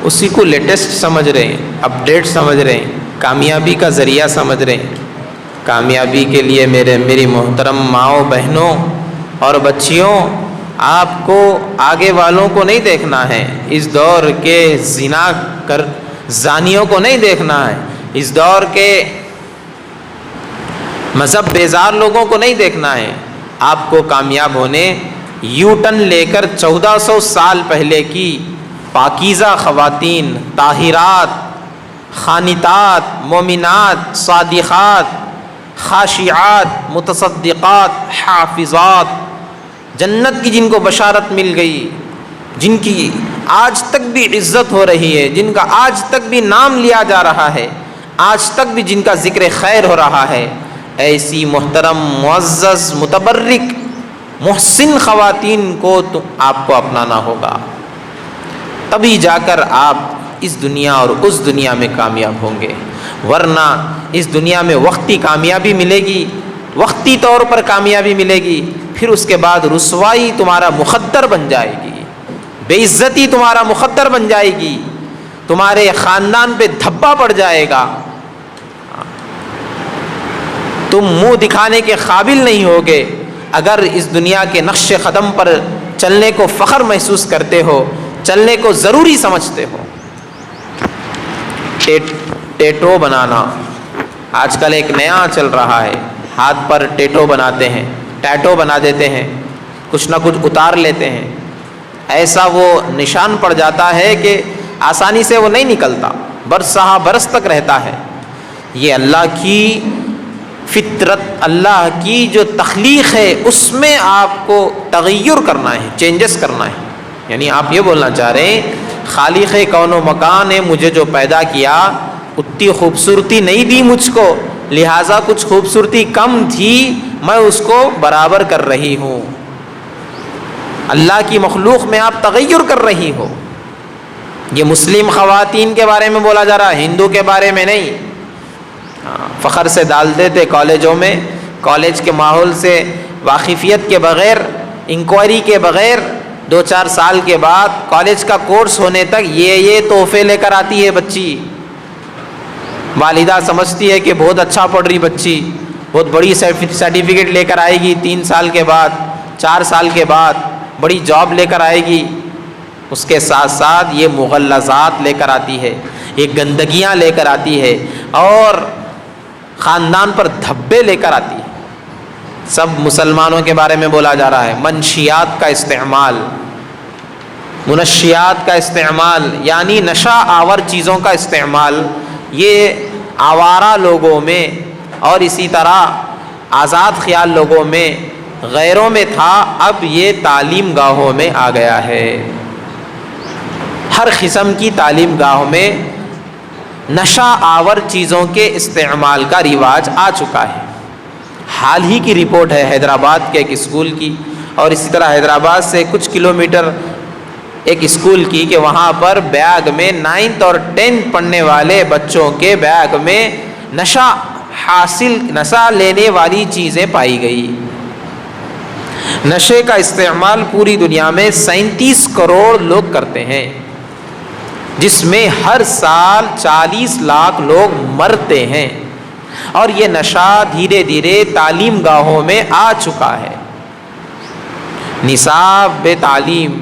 اسی کو لیٹسٹ سمجھ رہے ہیں، اپڈیٹ سمجھ رہے ہیں، کامیابی کا ذریعہ سمجھ رہے ہیں۔ کامیابی کے لیے میری محترم ماؤں، بہنوں اور بچیوں، آپ کو آگے والوں کو نہیں دیکھنا ہے، اس دور کے زانیوں کو نہیں دیکھنا ہے، اس دور کے مذہب بیزار لوگوں کو نہیں دیکھنا ہے۔ آپ کو کامیاب ہونے یو ٹرن لے کر 1400 سال پہلے کی پاکیزہ خواتین، طاہرات، خانتات، مومنات، صادقات، خاشعات، متصدقات، حافظات، جنت کی جن کو بشارت مل گئی، جن کی آج تک بھی عزت ہو رہی ہے، جن کا آج تک بھی نام لیا جا رہا ہے، آج تک بھی جن کا ذکر خیر ہو رہا ہے، ایسی محترم، معزز، متبرک، محسن خواتین کو آپ کو اپنانا ہوگا، تبھی جا کر آپ اس دنیا اور اس دنیا میں کامیاب ہوں گے۔ ورنہ اس دنیا میں وقتی کامیابی ملے گی، وقتی طور پر کامیابی ملے گی، پھر اس کے بعد رسوائی تمہارا مقدر بن جائے گی، بے عزتی تمہارا مقدر بن جائے گی، تمہارے خاندان پہ دھبا پڑ جائے گا، تم منہ دکھانے کے قابل نہیں ہوگے۔ اگر اس دنیا کے نقش قدم پر چلنے کو فخر محسوس کرتے ہو، چلنے کو ضروری سمجھتے ہو۔ ٹیٹو بنانا آج کل ایک نیا چل رہا ہے، ہاتھ پر ٹیٹو بناتے ہیں، ٹیٹو بنا دیتے ہیں، کچھ نہ کچھ اتار لیتے ہیں، ایسا وہ نشان پڑ جاتا ہے کہ آسانی سے وہ نہیں نکلتا، برسہ برس تک رہتا ہے۔ یہ اللہ کی فطرت، اللہ کی جو تخلیق ہے، اس میں آپ کو تغیر کرنا ہے، چینجز کرنا ہے۔ یعنی آپ یہ بولنا چاہ رہے ہیں خالق کون و مکان نے مجھے جو پیدا کیا اتنی خوبصورتی نہیں دی مجھ کو، لہٰذا کچھ خوبصورتی کم تھی، میں اس کو برابر کر رہی ہوں۔ اللہ کی مخلوق میں آپ تغیر کر رہی ہو۔ یہ مسلم خواتین کے بارے میں بولا جا رہا ہے، ہندو کے بارے میں نہیں۔ فخر سے ڈالتے تھے کالجوں میں، کالج کے ماحول سے واقفیت کے بغیر، انکوائری کے بغیر 2-4 سال کے بعد کالج کا کورس ہونے تک یہ تحفے لے کر آتی ہے بچی۔ والدہ سمجھتی ہے کہ بہت اچھا پڑھ رہی بچی، بہت بڑی سرٹیفکیٹ لے کر آئے گی، 3 سال کے بعد، 4 سال کے بعد بڑی جاب لے کر آئے گی۔ اس کے ساتھ ساتھ یہ مغلظات لے کر آتی ہے، یہ گندگیاں لے کر آتی ہے، اور خاندان پر دھبے لے کر آتی ہے۔ سب مسلمانوں کے بارے میں بولا جا رہا ہے، منشیات کا استعمال، منشیات کا استعمال یعنی نشہ آور چیزوں کا استعمال، یہ آوارہ لوگوں میں اور اسی طرح آزاد خیال لوگوں میں، غیروں میں تھا، اب یہ تعلیم گاہوں میں آ گیا ہے۔ ہر قسم کی تعلیم گاہوں میں نشہ آور چیزوں کے استعمال کا رواج آ چکا ہے۔ حال ہی کی رپورٹ ہے حیدرآباد کے ایک اسکول کی، اور اسی طرح حیدرآباد سے کچھ کلومیٹر ایک اسکول کی، کہ وہاں پر بیگ میں 9th اور 10th پڑھنے والے بچوں کے بیگ میں نشہ لینے والی چیزیں پائی گئی۔ نشے کا استعمال پوری دنیا میں 37 کروڑ لوگ کرتے ہیں، جس میں ہر سال 40 لاکھ لوگ مرتے ہیں، اور یہ نشہ دھیرے دھیرے تعلیم گاہوں میں آ چکا ہے۔ نصاب تعلیم،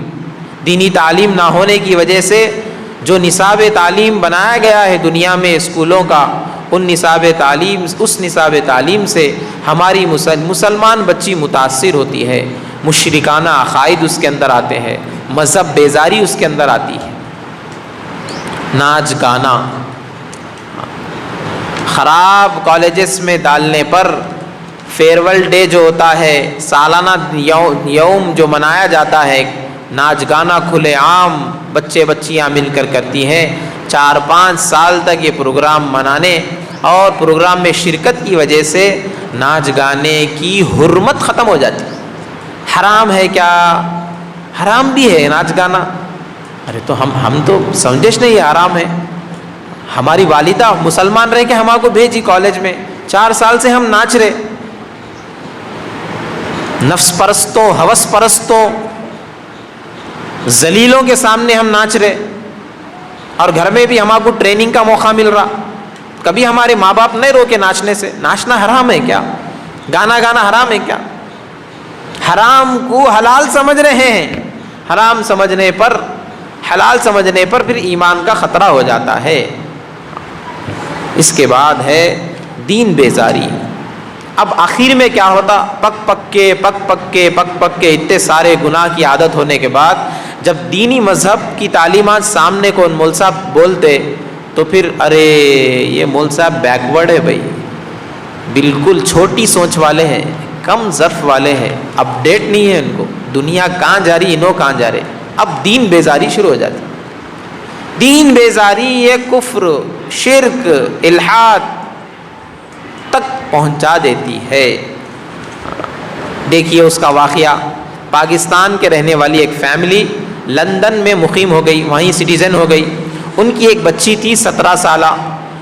دینی تعلیم نہ ہونے کی وجہ سے جو نصاب تعلیم بنایا گیا ہے دنیا میں اسکولوں کا، اس نصاب تعلیم سے ہماری مسلمان بچی متاثر ہوتی ہے، مشرکانہ عقائد اس کے اندر آتے ہیں، مذہب بیزاری اس کے اندر آتی ہے۔ ناچ گانا خراب کالجز میں ڈالنے پر، فیئرویل ڈے جو ہوتا ہے، سالانہ یوم جو منایا جاتا ہے، ناچ گانا کھلے عام بچے بچیاں مل کر کرتی ہیں، 4-5 سال تک یہ پروگرام منانے اور پروگرام میں شرکت کی وجہ سے ناچ گانے کی حرمت ختم ہو جاتی ہے۔ حرام ہے کیا؟ حرام بھی ہے ناچ گانا۔ ارے تو ہم تو سمجھش نہیں حرام ہے۔ ہماری والدہ مسلمان رہ کے ہمارے کو بھیجی کالج میں، 4 سال سے ہم ناچ رہے، نفس پرستوں، ہوس پرستوں، ذلیلوں کے سامنے ہم ناچ رہے، اور گھر میں بھی ہمارے کو ٹریننگ کا موقع مل رہا. کبھی ہمارے ماں باپ نہیں روکے ناچنے سے. ناچنا حرام ہے کیا؟ گانا گانا حرام ہے کیا؟ حرام کو حلال سمجھ رہے ہیں. حرام سمجھنے پر، حلال سمجھنے پر پھر ایمان کا خطرہ ہو جاتا ہے. اس کے بعد ہے دین بیزاری. اب آخر میں کیا ہوتا؟ پک پک کے اتنے سارے گناہ کی عادت ہونے کے بعد جب دینی مذہب کی تعلیمات سامنے کو مول صاحب بولتے تو پھر ارے یہ مول صاحب بیکورڈ ہے بھائی، بالکل چھوٹی سوچ والے ہیں، کم ظرف والے ہیں، اپڈیٹ نہیں ہے ان کو. دنیا کہاں جا رہی، انہوں کہاں جا رہے. اب دین بیزاری شروع ہو جاتی. دین بیزاری یہ کفر، شرک، الحاد تک پہنچا دیتی ہے. دیکھیے اس کا واقعہ، پاکستان کے رہنے والی ایک فیملی لندن میں مقیم ہو گئی، وہیں سٹیزن ہو گئی. ان کی ایک بچی تھی 17 سالہ.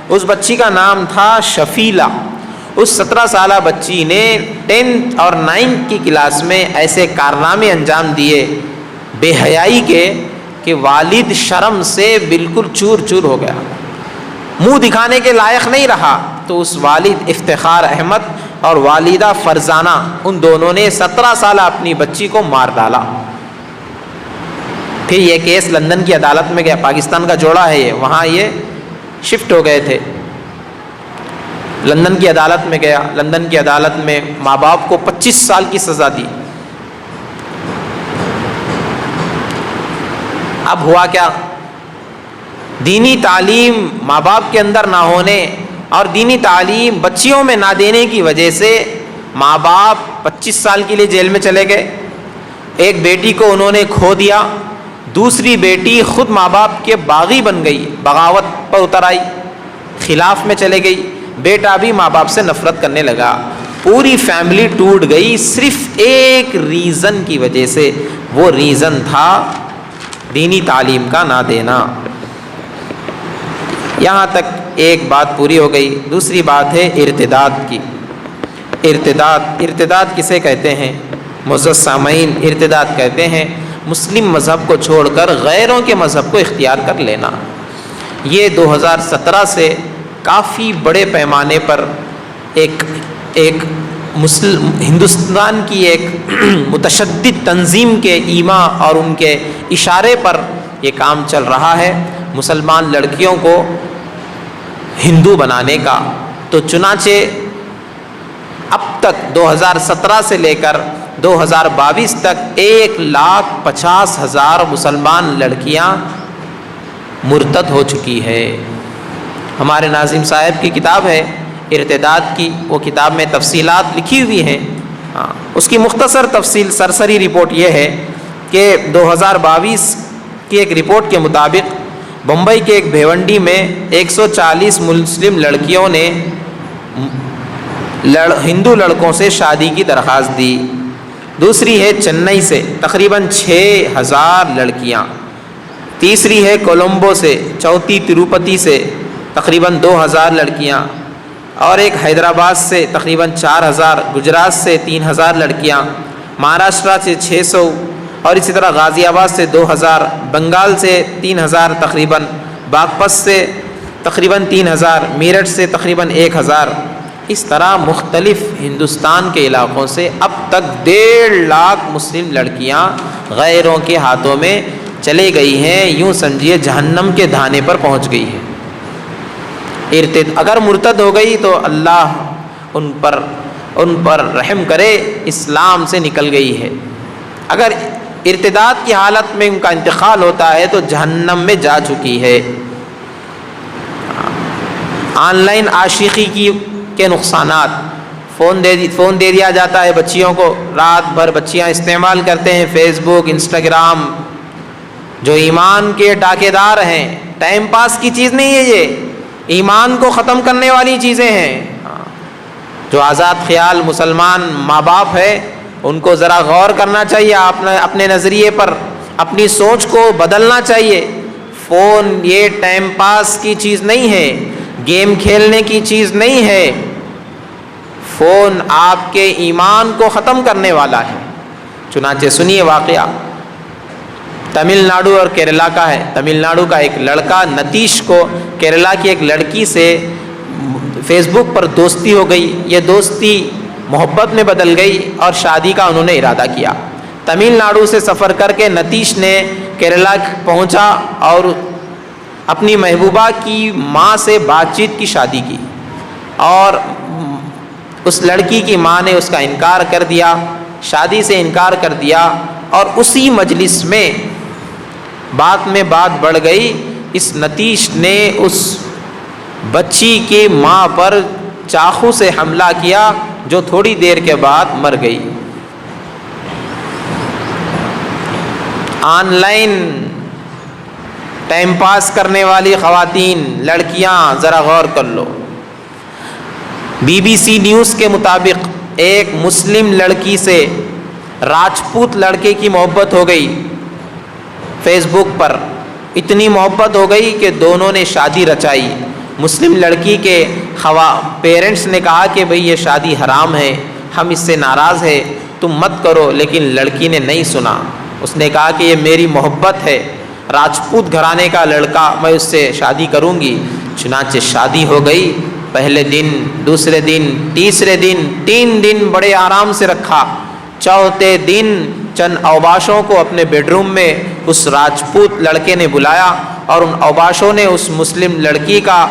اس بچی کا نام تھا شفیلہ. اس 17 سالہ بچی نے 10th اور 9th کی کلاس میں ایسے کارنامے انجام دیے بے حیائی کے کہ والد شرم سے بالکل چور چور ہو گیا، منہ دکھانے کے لائق نہیں رہا. تو اس والد افتخار احمد اور والدہ فرزانہ، ان دونوں نے 17 سالہ اپنی بچی کو مار ڈالا. پھر یہ کیس لندن کی عدالت میں گیا. پاکستان کا جوڑا ہے یہ، وہاں یہ شفٹ ہو گئے تھے. لندن کی عدالت میں گیا. لندن کی عدالت میں ماں باپ کو 25 سال کی سزا دی. اب ہوا کیا؟ دینی تعلیم ماں باپ کے اندر نہ ہونے اور دینی تعلیم بچیوں میں نہ دینے کی وجہ سے ماں باپ 25 سال کے لیے جیل میں چلے گئے. ایک بیٹی کو انہوں نے کھو دیا. دوسری بیٹی خود ماں باپ کے باغی بن گئی، بغاوت پر اتر آئی، خلاف میں چلے گئی. بیٹا بھی ماں باپ سے نفرت کرنے لگا. پوری فیملی ٹوٹ گئی صرف ایک ریزن کی وجہ سے. وہ ریزن تھا دینی تعلیم کا نہ دینا. یہاں تک ایک بات پوری ہو گئی. دوسری بات ہے ارتداد کی. ارتداد کسے کہتے ہیں؟ معزز سامعین، ارتداد کہتے ہیں مسلم مذہب کو چھوڑ کر غیروں کے مذہب کو اختیار کر لینا. یہ 2017 سے کافی بڑے پیمانے پر ایک ہندوستان کی ایک متشدد تنظیم کے ایما اور ان کے اشارے پر یہ کام چل رہا ہے، مسلمان لڑکیوں کو ہندو بنانے کا. تو چنانچہ اب تک 2017 سے لے کر 2022 تک 1,50,000 مسلمان لڑکیاں مرتد ہو چکی ہے. ہمارے ناظم صاحب کی کتاب ہے ارتداد کی، وہ کتاب میں تفصیلات لکھی ہوئی ہیں. اس کی مختصر تفصیل سرسری رپورٹ یہ ہے کہ 2022 کی ایک رپورٹ کے مطابق بمبئی کے ایک بھیونڈی میں 140 مسلم لڑکیوں نے ہندو لڑکوں سے شادی کی درخواست دی. دوسری ہے چنئی سے تقریباً 6,000 لڑکیاں. تیسری ہے کولمبو سے، چوتھی تروپتی سے تقریباً 2,000 لڑکیاں، اور ایک حیدرآباد سے تقریباً 4,000، گجرات سے 3,000 لڑکیاں، مہاراشٹر سے 600، اور اسی طرح غازی آباد سے 2,000، بنگال سے 3,000 تقریباً، باغپت سے تقریباً 3,000، میرٹھ سے تقریباً 1,000. اس طرح مختلف ہندوستان کے علاقوں سے اب تک 1.5 لاکھ مسلم لڑکیاں غیروں کے ہاتھوں میں چلے گئی ہیں. یوں سمجھیے جہنم کے دھانے پر پہنچ گئی ہے. اگر مرتد ہو گئی تو اللہ ان پر رحم کرے، اسلام سے نکل گئی ہے. اگر ارتداد کی حالت میں ان کا انتقال ہوتا ہے تو جہنم میں جا چکی ہے. آن لائن عاشقی کے نقصانات، فون دے دیا جاتا ہے بچیوں کو، رات بھر بچیاں استعمال کرتے ہیں فیس بک، انسٹاگرام. جو ایمان کے ڈاکے دار ہیں، ٹائم پاس کی چیز نہیں ہے، یہ ایمان کو ختم کرنے والی چیزیں ہیں. جو آزاد خیال مسلمان ماں باپ ہے ان کو ذرا غور کرنا چاہیے، اپنے نظریے پر اپنی سوچ کو بدلنا چاہیے. فون یہ ٹائم پاس کی چیز نہیں ہے، گیم کھیلنے کی چیز نہیں ہے. فون آپ کے ایمان کو ختم کرنے والا ہے. چنانچہ سنیے واقعہ. تمل ناڈو اور کیرلا کا ہے۔ تمل ناڈو کا ایک لڑکا نتیش کو کیرلا کی ایک لڑکی سے فیس بک پر دوستی ہو گئی، یہ دوستی محبت میں بدل گئی اور شادی کا انہوں نے ارادہ کیا۔ تمل ناڈو سے سفر کر کے نتیش نے کیرلا پہنچا اور اپنی محبوبہ کی ماں سے بات چیت کی، شادی کی، اور اس لڑکی کی ماں نے اس کا انکار کر دیا، شادی سے انکار کر دیا، اور اسی مجلس میں بات بڑھ گئی۔ اس نتیش نے اس بچی کی ماں پر چاقو سے حملہ کیا جو تھوڑی دیر کے بعد مر گئی۔ آن لائن ٹائم پاس کرنے والی خواتین، لڑکیاں، ذرا غور کر لو۔ BBC نیوز کے مطابق ایک مسلم لڑکی سے راجپوت لڑکے کی محبت ہو گئی، فیس بک پر اتنی محبت ہو گئی کہ دونوں نے شادی رچائی۔ مسلم لڑکی کے پیرنٹس نے کہا کہ بھئی یہ شادی حرام ہے، ہم اس سے ناراض ہے، تم مت کرو، لیکن لڑکی نے نہیں سنا۔ اس نے کہا کہ یہ میری محبت ہے، راجپوت گھرانے کا لڑکا، میں اس سے شادی کروں گی۔ چنانچہ شادی ہو گئی۔ پہلے دن، دوسرے دن، تیسرے دن، 3 دن بڑے آرام سے رکھا۔ چوتھے دن چند اوباشوں کو اپنے بیڈ روم میں اس راجپوت لڑکے نے بلایا، اور ان اوباشوں نے اس مسلم لڑکی کا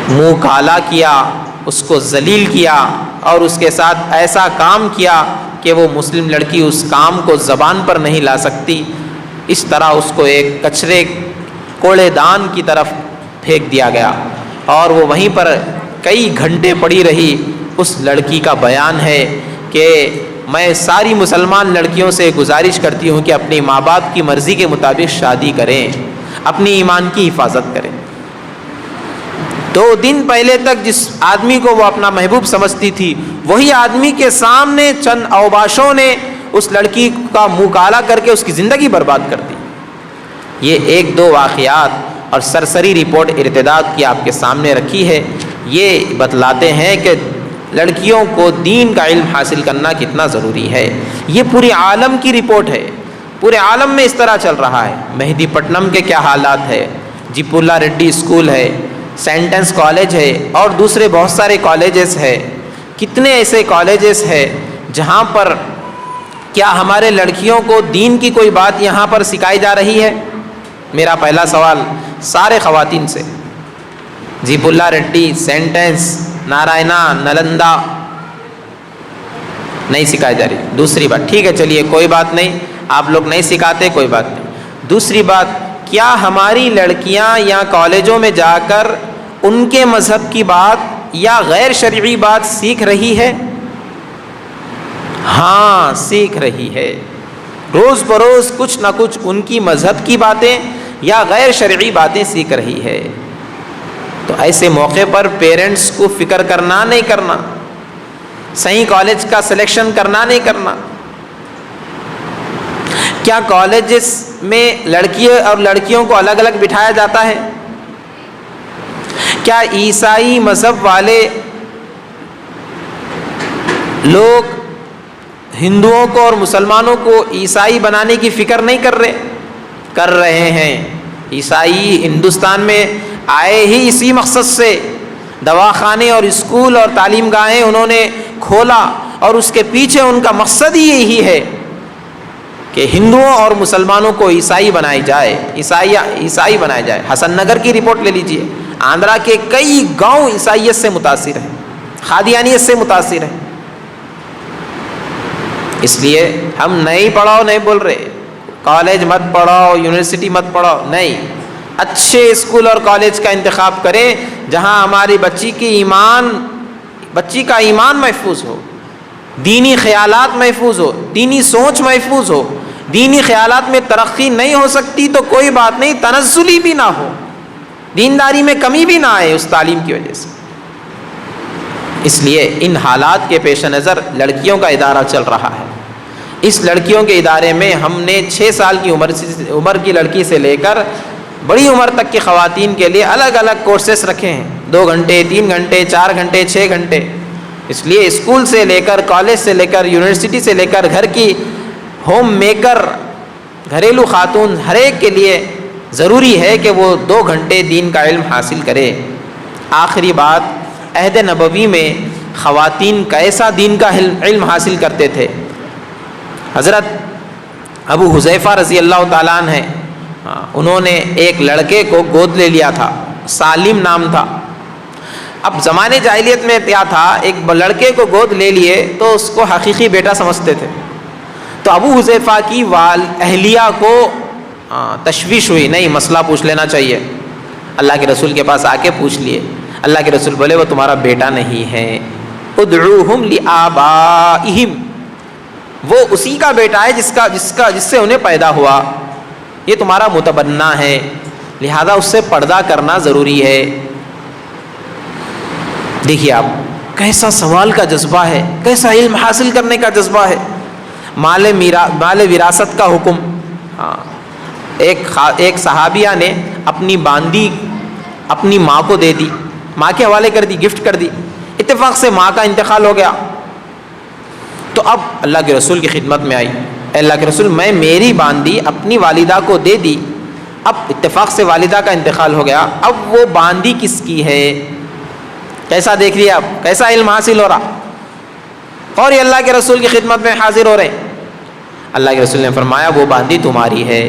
منہ کالا کیا، اس کو ذلیل کیا، اور اس کے ساتھ ایسا کام کیا کہ وہ مسلم لڑکی اس کام کو زبان پر نہیں لا سکتی۔ اس طرح اس کو ایک کچرے کوڑے دان کی طرف پھینک دیا گیا، اور وہ وہیں پر کئی گھنٹے پڑی رہی۔ اس لڑکی کا بیان ہے کہ میں ساری مسلمان لڑکیوں سے گزارش کرتی ہوں کہ اپنی ماں باپ کی مرضی کے مطابق شادی کریں، اپنی ایمان کی حفاظت کریں۔ 2 دن پہلے تک جس آدمی کو وہ اپنا محبوب سمجھتی تھی، وہی آدمی کے سامنے چند اوباشوں نے اس لڑکی کا منہ کالا کر کے اس کی زندگی برباد کر دی۔ یہ 1-2 واقعات اور سرسری رپورٹ ارتداد کی آپ کے سامنے رکھی ہے۔ یہ بتلاتے ہیں کہ لڑکیوں کو دین کا علم حاصل کرنا کتنا ضروری ہے۔ یہ پورے عالم کی رپورٹ ہے، پورے عالم میں اس طرح چل رہا ہے۔ مہدی پٹنم کے کیا حالات ہے، جی پولا ریڈی اسکول ہے، سینٹنس کالج ہے، اور دوسرے بہت سارے کالجز ہے۔ کتنے ایسے کالجز ہے جہاں پر کیا ہمارے لڑکیوں کو دین کی کوئی بات یہاں پر سکھائی جا رہی ہے؟ میرا پہلا سوال سارے خواتین سے، جی پولا ریڈی، سینٹنس، نارائنا، نلندا، نہیں سکھائی جا رہی۔ دوسری بات، ٹھیک ہے چلیے کوئی بات نہیں، آپ لوگ نہیں سکھاتے، کوئی بات نہیں۔ دوسری بات، کیا ہماری لڑکیاں یا کالجوں میں جا کر ان کے مذہب کی بات یا غیر شرعی بات سیکھ رہی ہے؟ ہاں سیکھ رہی ہے، روز بروز کچھ نہ کچھ ان کی مذہب کی باتیں یا غیر شرعی باتیں سیکھ رہی ہے۔ تو ایسے موقع پر پیرنٹس کو فکر کرنا نہیں کرنا، صحیح کالج کا سلیکشن کرنا نہیں کرنا۔ کیا کالجز میں لڑکیوں اور لڑکیوں کو الگ الگ بٹھایا جاتا ہے؟ کیا عیسائی مذہب والے لوگ ہندوؤں کو اور مسلمانوں کو عیسائی بنانے کی فکر نہیں کر رہے؟ کر رہے ہیں۔ عیسائی ہندوستان میں آئے ہی اسی مقصد سے، دواخانے اور اسکول اور تعلیم گاہیں انہوں نے کھولا، اور اس کے پیچھے ان کا مقصد ہی یہی ہے کہ ہندوؤں اور مسلمانوں کو عیسائی بنائی جائے، عیسائی بنایا جائے۔ حسن نگر کی رپورٹ لے لیجئے، آندھرا کے کئی گاؤں عیسائیت سے متاثر ہیں، قادیانیت سے متاثر ہیں۔ اس لیے ہم نہیں پڑھاؤ نہیں بول رہے، کالج مت پڑھاؤ، یونیورسٹی مت پڑھاؤ، نہیں، اچھے اسکول اور کالج کا انتخاب کریں جہاں ہماری بچی کا ایمان محفوظ ہو، دینی خیالات محفوظ ہو، دینی سوچ محفوظ ہو۔ دینی خیالات میں ترقی نہیں ہو سکتی تو کوئی بات نہیں، تنزلی بھی نہ ہو، دینداری میں کمی بھی نہ آئے اس تعلیم کی وجہ سے۔ اس لیے ان حالات کے پیش نظر لڑکیوں کا ادارہ چل رہا ہے۔ اس لڑکیوں کے ادارے میں ہم نے 6 سال کی عمر کی لڑکی سے لے کر بڑی عمر تک کی خواتین کے لیے الگ الگ کورسز رکھے ہیں، 2 گھنٹے، 3 گھنٹے، 4 گھنٹے، 6 گھنٹے۔ اس لیے اسکول سے لے کر، کالج سے لے کر، یونیورسٹی سے لے کر، گھر کی ہوم میکر گھریلو خاتون ہر ایک کے لیے ضروری ہے کہ وہ 2 گھنٹے دین کا علم حاصل کرے۔ آخری بات، عہد نبوی میں خواتین کیسا دین کا علم حاصل کرتے تھے۔ حضرت ابو حذیفہ رضی اللہ تعالیٰ عنہ ہیں، انہوں نے ایک لڑکے کو گود لے لیا تھا، سالم نام تھا۔ اب زمانے جاہلیت میں کیا تھا، ایک لڑکے کو گود لے لیے تو اس کو حقیقی بیٹا سمجھتے تھے۔ تو ابو حذیفہ کی اہلیہ کو تشویش ہوئی، نہیں مسئلہ پوچھ لینا چاہیے۔ اللہ کے رسول کے پاس آ کے پوچھ لیے۔ اللہ کے رسول بولے وہ تمہارا بیٹا نہیں ہے، ادعوہم لآبائہم، وہ اسی کا بیٹا ہے جس سے انہیں پیدا ہوا، یہ تمہارا متبنہ ہے، لہذا اس سے پردہ کرنا ضروری ہے۔ دیکھیے آپ کیسا سوال کا جذبہ ہے، کیسا علم حاصل کرنے کا جذبہ ہے۔ مال وراثت کا حکم، ایک صحابیہ نے اپنی باندی اپنی ماں کو دے دی، ماں کے حوالے کر دی، گفٹ کر دی، اتفاق سے ماں کا انتقال ہو گیا۔ تو اب اللہ کے رسول کی خدمت میں آئی، اے اللہ کے رسول میں میری باندی اپنی والدہ کو دے دی، اب اتفاق سے والدہ کا انتقال ہو گیا، اب وہ باندی کس کی ہے؟ کیسا دیکھ لیا اب، کیسا علم حاصل ہو رہا، اور یہ اللہ کے رسول کی خدمت میں حاضر ہو رہے ہیں۔ اللہ کے رسول نے فرمایا وہ باندی تمہاری ہے،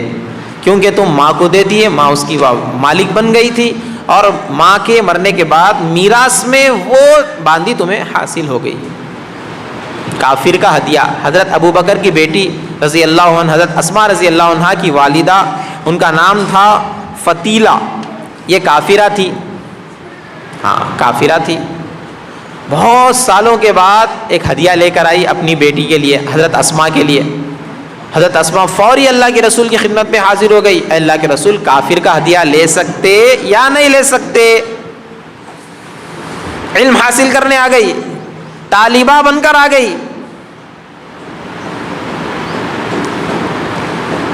کیونکہ تم ماں کو دے دیے، ماں اس کی مالک بن گئی تھی، اور ماں کے مرنے کے بعد میراث میں وہ باندی تمہیں حاصل ہو گئی۔ کافر کا ہدیہ، حضرت ابو بکر کی بیٹی رضی اللہ عنہ، حضرت اسماء رضی اللہ عنہ کی والدہ، ان کا نام تھا فتیلہ، یہ کافرہ تھی، کافرہ تھی۔ بہت سالوں کے بعد ایک ہدیہ لے کر آئی اپنی بیٹی کے لیے، حضرت اسماء کے لیے۔ حضرت اسماء فوری اللہ کے رسول کی خدمت میں حاضر ہو گئی، اے اللہ کے رسول کافر کا ہدیہ لے سکتے یا نہیں لے سکتے؟ علم حاصل کرنے آ گئی، طالبہ بن کر آ گئی۔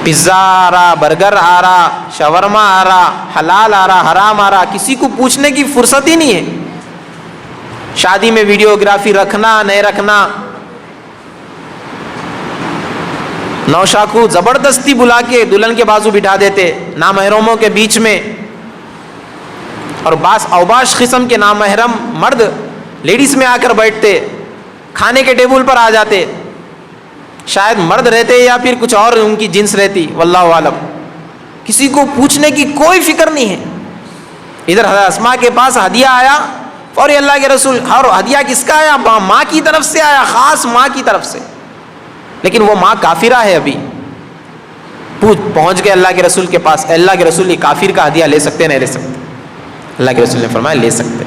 پیزا آ رہا، برگر آ رہا، شاورما آ رہا، حلال آ رہا، حرام آ رہا، کسی کو پوچھنے کی فرصت ہی نہیں ہے۔ شادی میں ویڈیوگرافی رکھنا نہیں رکھنا، نوشا کو زبردستی بلا کے دلہن کے بازو بٹھا دیتے نامحرموں کے بیچ میں، اور بعض اوباش قسم کے نامحرم مرد لیڈیز میں آ کر بیٹھتے، کھانے کے ٹیبل پر آ جاتے، شاید مرد رہتے یا پھر کچھ اور ان کی جنس رہتی، واللہ عالم، کسی کو پوچھنے کی کوئی فکر نہیں ہے۔ ادھر حضرت اسماء کے پاس ہدیہ آیا، اور اللہ کے رسول، اور ہدیہ کس کا آیا؟ ماں کی طرف سے آیا، خاص ماں کی طرف سے، لیکن وہ ماں کافرہ ہے۔ ابھی پہنچ گئے اللہ کے رسول کے پاس، اے اللہ کے رسول یہ کافر کا ہدیہ لے سکتے نہیں لے سکتے؟ اللہ کے رسول نے فرمایا لے سکتے۔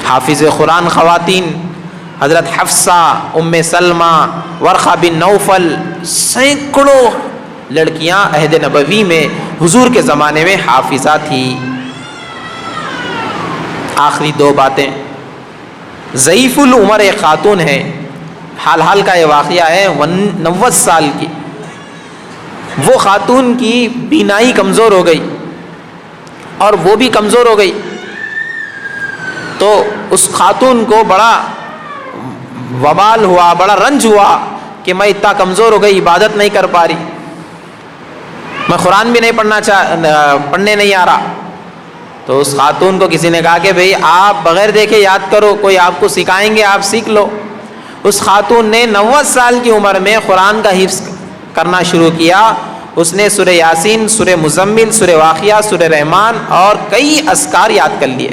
حافظ قرآن خواتین، حضرت حفصہ، ام سلمہ، ورقہ بن نوفل، سینکڑوں لڑکیاں عہد نبوی میں حضور کے زمانے میں حافظہ تھی۔ آخری 2 باتیں، ضعیف العمر ایک خاتون ہے، حال کا یہ واقعہ ہے، 90 سال کی، وہ خاتون کی بینائی کمزور ہو گئی، اور وہ بھی کمزور ہو گئی، تو اس خاتون کو بڑا وبال ہوا، بڑا رنج ہوا کہ میں اتنا کمزور ہو گئی، عبادت نہیں کر پا رہی، میں قرآن بھی نہیں پڑھنے نہیں آ رہا۔ تو اس خاتون کو کسی نے کہا کہ بھئی آپ بغیر دیکھے یاد کرو، کوئی آپ کو سکھائیں گے، آپ سیکھ لو۔ اس خاتون نے 90 سال کی عمر میں قرآن کا حفظ کرنا شروع کیا۔ اس نے سورہ یاسین، سورہ مزمل، سورہ واقعہ، سورہ رحمان اور کئی اذکار یاد کر لیے۔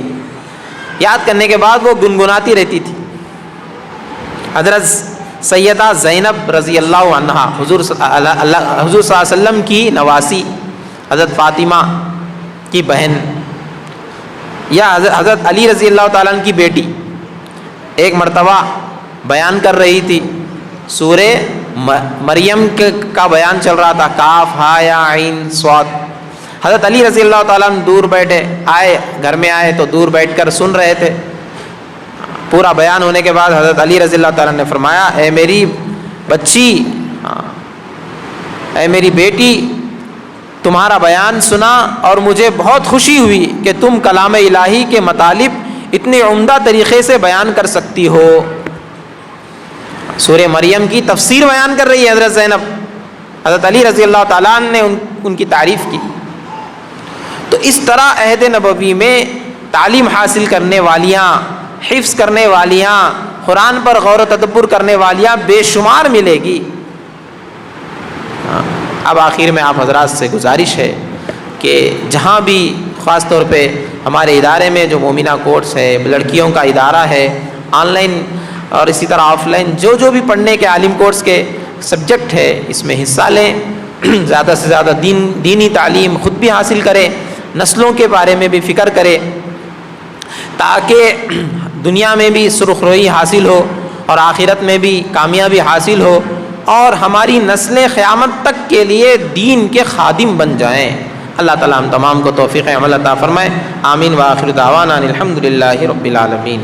یاد کرنے کے بعد وہ گنگناتی رہتی تھی۔ حضرت سیدہ زینب رضی اللہ عنہا، حضور صلی اللہ علیہ وسلم کی نواسی، حضرت فاطمہ کی بہن، یا حضرت علی رضی اللہ تعالیٰ عنہ کی بیٹی، ایک مرتبہ بیان کر رہی تھی، سورہ مریم کا بیان چل رہا تھا، کاف ہا یا عین صاد۔ حضرت علی رضی اللہ تعالیٰ عنہ دور بیٹھے، گھر میں آئے تو دور بیٹھ کر سن رہے تھے۔ پورا بیان ہونے کے بعد حضرت علی رضی اللہ تعالیٰ نے فرمایا، اے میری بچی، اے میری بیٹی، تمہارا بیان سنا اور مجھے بہت خوشی ہوئی کہ تم کلام الہی کے مطالب اتنے عمدہ طریقے سے بیان کر سکتی ہو۔ سورہ مریم کی تفسیر بیان کر رہی ہے حضرت زینب، حضرت علی رضی اللہ تعالیٰ عنہ نے ان کی تعریف کی۔ تو اس طرح عہد نبوی میں تعلیم حاصل کرنے والیاں، حفظ کرنے والیاں، قرآن پر غور و تدبر کرنے والیاں بے شمار ملے گی۔ اب آخر میں آپ حضرات سے گزارش ہے کہ جہاں بھی خاص طور پہ ہمارے ادارے میں جو مومنہ کورس ہے، لڑکیوں کا ادارہ ہے، آن لائن اور اسی طرح آف لائن جو بھی پڑھنے کے عالم کورس کے سبجیکٹ ہے، اس میں حصہ لیں، زیادہ سے زیادہ دینی تعلیم خود بھی حاصل کریں، نسلوں کے بارے میں بھی فکر کریں، تاکہ دنیا میں بھی سرخروئی حاصل ہو اور آخرت میں بھی کامیابی حاصل ہو، اور ہماری نسلیں قیامت تک کے لیے دین کے خادم بن جائیں۔ اللہ تعالیٰ ہم تمام کو توفیق عمل عطا فرمائے۔ آمین وآخر دعوانا الحمدللہ رب العالمین۔